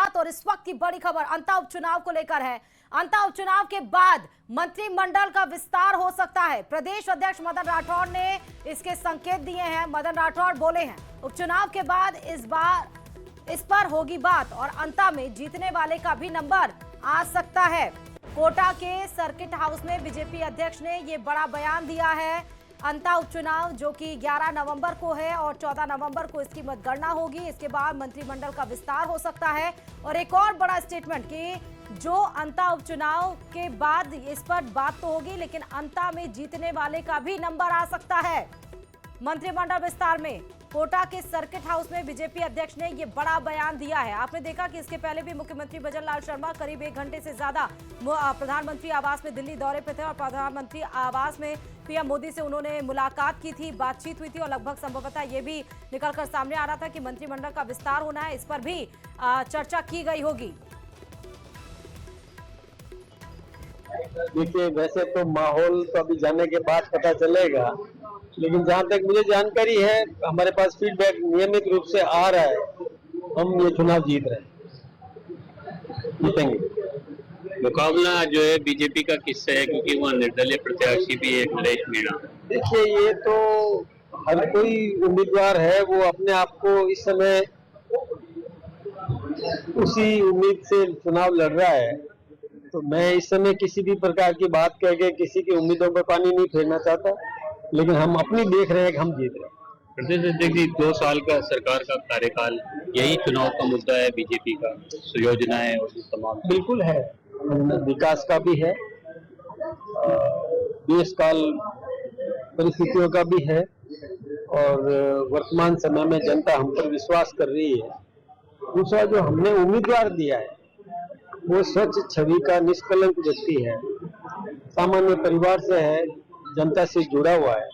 बात और इस वक्त की बड़ी खबर अंता उपचुनाव को लेकर है। अंता उपचुनाव के बाद मंत्रिमंडल का विस्तार हो सकता है। प्रदेश अध्यक्ष मदन राठौड़ ने इसके संकेत दिए हैं। मदन राठौड़ बोले हैं उपचुनाव के बाद इस पर होगी बात और अंता में जीतने वाले का भी नंबर आ सकता है। कोटा के सर्किट हाउस में बीजेपी अध्यक्ष ने ये बड़ा बयान दिया है। अंता उपचुनाव जो कि 11 नवंबर को है और 14 नवंबर को इसकी मतगणना होगी। इसके बाद मंत्रिमंडल का विस्तार हो सकता है। और एक और बड़ा स्टेटमेंट कि जो अंता उपचुनाव के बाद इस पर बात तो होगी, लेकिन अंता में जीतने वाले का भी नंबर आ सकता है। मंत्रिमंडल विस्तार में कोटा के सर्किट हाउस में बीजेपी अध्यक्ष ने यह बड़ा बयान दिया है। आपने देखा कि इसके पहले भी मुख्यमंत्री भजनलाल शर्मा करीब 1 घंटे से ज्यादा प्रधानमंत्री आवास में दिल्ली दौरे पे थे और प्रधानमंत्री आवास में पीएम मोदी से उन्होंने मुलाकात की थी, बातचीत हुई थी और लगभग संभवतः ये भी निकलकर सामने आ रहा था कि मंत्रिमंडल का विस्तार होना है। इस पर भी चर्चा की गई होगी। देखिए, वैसे तो माहौल तो अभी जाने के बाद पता चलेगा, लेकिन जहाँ तक मुझे जानकारी है, हमारे पास फीडबैक नियमित रूप से आ रहा है। हम ये चुनाव जीतेंगे। मुकाबला जो है बीजेपी का किससे है, क्योंकि वहाँ निर्दलीय प्रत्याशी भी है नरेश मीणा। देखिए, ये तो हर कोई उम्मीदवार है, वो अपने आप को इस समय उसी उम्मीद से चुनाव लड़ रहा है। तो मैं इस समय किसी भी प्रकार की बात कह के किसी की उम्मीदों पर पानी नहीं फेरना चाहता, लेकिन हम अपनी देख रहे हैं कि हम जीत रहे हैं। प्रदेश अध्यक्ष जी, 2 साल का सरकार का कार्यकाल, यही चुनाव का मुद्दा है बीजेपी का, योजनाएं और तमाम। बिल्कुल है, विकास का भी है, देश काल परिस्थितियों का भी है और वर्तमान समय में जनता हम पर विश्वास कर रही है। दूसरा, जो हमने उम्मीदवार दिया है वो स्वच्छ छवि का निष्कलंक व्यक्ति है, सामान्य परिवार से है, जनता से जुड़ा हुआ है।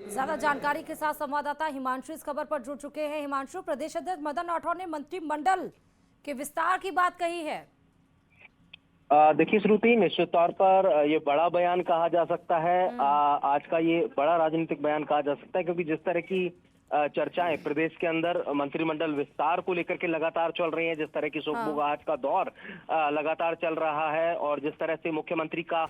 ज्यादा जानकारी के साथ संवाददाता हिमांशु इस खबर पर जुड़ चुके हैं। हिमांशु, प्रदेश अध्यक्ष मदन राठौड़ ने मंत्रिमंडल के विस्तार की बात कही है। देखिए श्रुति, निश्चित तौर पर ये बड़ा बयान कहा जा सकता है। आज का ये बड़ा राजनीतिक बयान कहा जा सकता है, क्योंकि जिस तरह की चर्चाएं प्रदेश के अंदर मंत्रिमंडल विस्तार को लेकर के लगातार चल रही हैं, जिस तरह की शोक-बुगाज का दौर लगातार चल रहा है और जिस तरह से मुख्यमंत्री का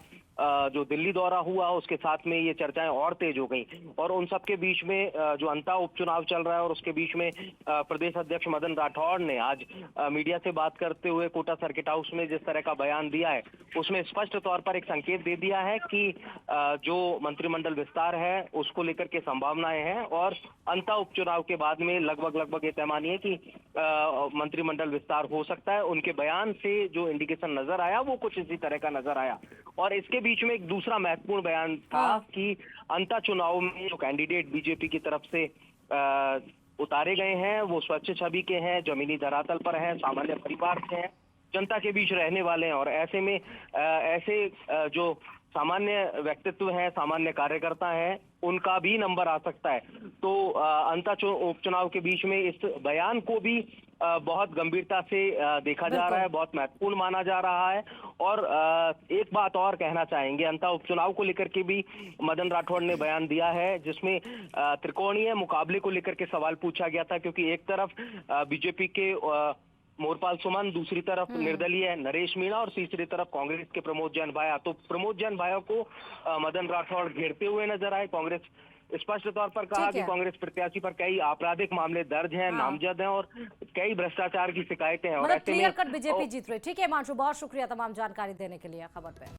जो दिल्ली दौरा हुआ उसके साथ में ये चर्चाएं और तेज हो गई और उन सब के बीच में जो अंता उपचुनाव चल रहा है और उसके बीच में प्रदेश अध्यक्ष मदन राठौड़ ने आज मीडिया से बात करते हुए कोटा सर्किट हाउस में जिस तरह का बयान दिया है, उसमें स्पष्ट तौर पर एक संकेत दे दिया है कि जो मंत्रिमंडल विस्तार है उसको लेकर के संभावनाएं हैं और अंता उपचुनाव के बाद में लगभग ये तय मानिए कि मंत्रिमंडल विस्तार हो सकता है। उनके बयान से जो इंडिकेशन नजर आया वो कुछ इसी तरह का नजर आया। और इसके बीच में एक दूसरा महत्वपूर्ण बयान था कि अंता चुनाव में जो कैंडिडेट बीजेपी की तरफ से उतारे गए हैं वो स्वच्छ छवि के हैं, जमीनी धरातल पर हैं, सामान्य परिवार से हैं, जनता के बीच रहने वाले हैं और ऐसे में ऐसे जो सामान्य व्यक्तित्व हैं, सामान्य कार्यकर्ता हैं, उनका भी नंबर आ सकता है। तो अंता उपचुनाव के बीच में इस बयान को भी बहुत गंभीरता से देखा जा रहा है, बहुत महत्वपूर्ण माना जा रहा है। और एक बात और कहना चाहेंगे, अंता उपचुनाव को लेकर के भी मदन राठौड़ ने बयान दिया है जिसमें त्रिकोणीय मुकाबले को लेकर के सवाल पूछा गया था, क्योंकि एक तरफ बीजेपी के मोरपाल सुमन, दूसरी तरफ निर्दलीय नरेश मीणा और तीसरी तरफ कांग्रेस के प्रमोद जैन भाया। तो प्रमोद जैन भाया को मदन राठौड़ घेरते हुए नजर आए। कांग्रेस स्पष्ट तौर पर कहा कि कांग्रेस प्रत्याशी पर कई आपराधिक मामले दर्ज हैं, नामजद हैं और कई भ्रष्टाचार की शिकायतें हैं। और मतलब क्लियर कट बीजेपी जीत रही। ठीक है हिमांशु, बहुत शुक्रिया तमाम जानकारी देने के लिए खबर पे।